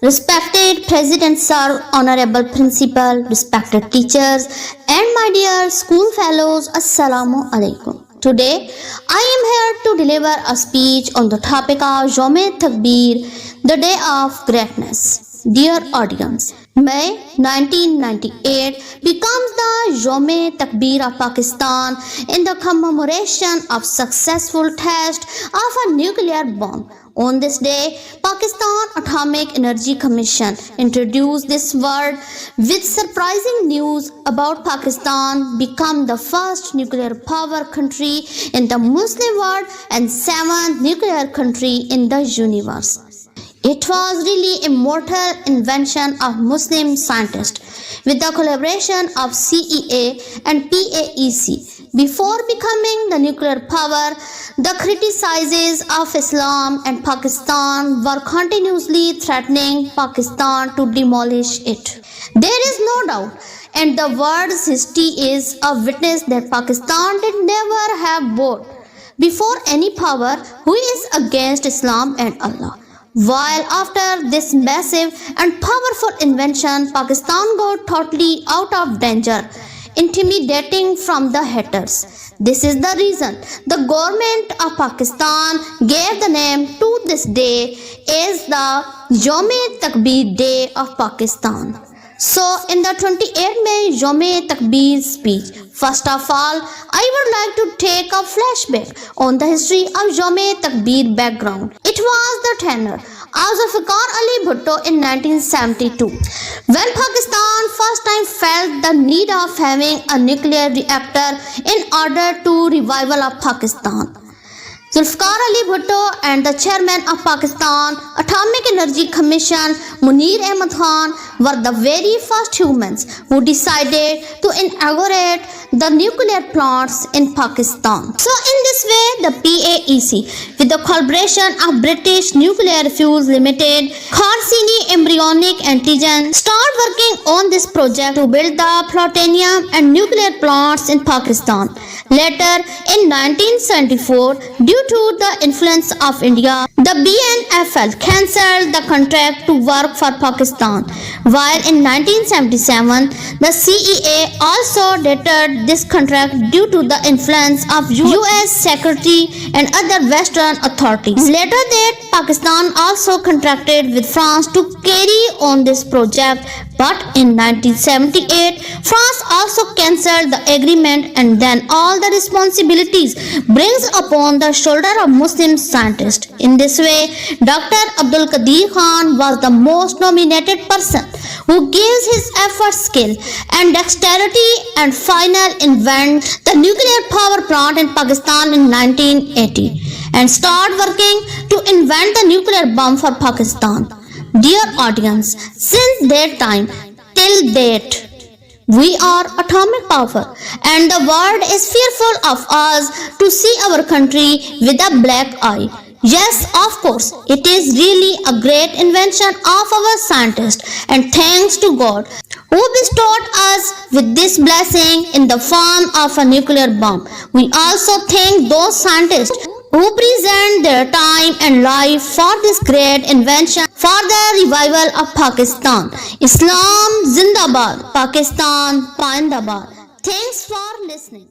Respected President Sir, Honorable Principal, respected teachers, and my dear school fellows, Assalamu Alaikum. Today, I am here to deliver a speech on the topic of youmetakbeer, the day of greatness. Dear audience, May 1998 becomes the youmetakbeer of Pakistan in the commemoration of successful test of a nuclear bomb. On this day, Pakistan Atomic Energy Commission introduced this word with surprising news about Pakistan become the first nuclear power country in the Muslim world and seventh nuclear country in the universe. It was really a mortal invention of Muslim scientists with the collaboration of CEA and PAEC. Before becoming the nuclear power, the criticizers of Islam and Pakistan were continuously threatening Pakistan to demolish it. There is no doubt, and the world's history is a witness that Pakistan did never have both before any power who is against Islam and Allah. While after this massive and powerful invention, Pakistan got totally out of danger, intimidating from the haters. This is the reason the government of Pakistan gave the name to this day as the youmetakbeer Day of Pakistan. So, in the 28th May youmetakbeer speech, first of all, I would like to take a flashback on the history of youmetakbeer background. It was the tenure of Zulfikar Ali Bhutto in 1972, when Pakistan first time felt the need of having a nuclear reactor in order to revival of Pakistan. Zulfikar Ali Bhutto and the chairman of Pakistan Atomic Energy Commission, Munir Ahmad Khan, were the very first humans who decided to inaugurate the nuclear plants in Pakistan. So in this way, the PAEC, with the collaboration of British Nuclear Fuels Limited, Kharsini Embryonic Antigen, started working on this project to build the plutonium and nuclear plants in Pakistan. Later, in 1974, due to the influence of India, the BNFL cancelled the contract to work for Pakistan, while in 1977, the CEA also deterred this contract due to the influence of US Secretary and other Western authorities. Later that, Pakistan also contracted with France to carry on this project, but in 1978, France also cancelled the agreement, and then all the responsibilities brings upon the shoulder of Muslim scientists. In this way, Dr. Abdul Qadir Khan was the most nominated person who gives his effort, skill and dexterity and final invent the nuclear power plant in Pakistan in 1980 and start working to invent the nuclear bomb for Pakistan. Dear audience, since that time till date, we are atomic power and the world is fearful of us to see our country with a black eye. Yes, of course, it is really a great invention of our scientists, and thanks to God who bestowed us with this blessing in the form of a nuclear bomb. We also thank those scientists who present their time and life for this great invention for the revival of Pakistan. Islam Zindabad, Pakistan Pindabad. Thanks for listening.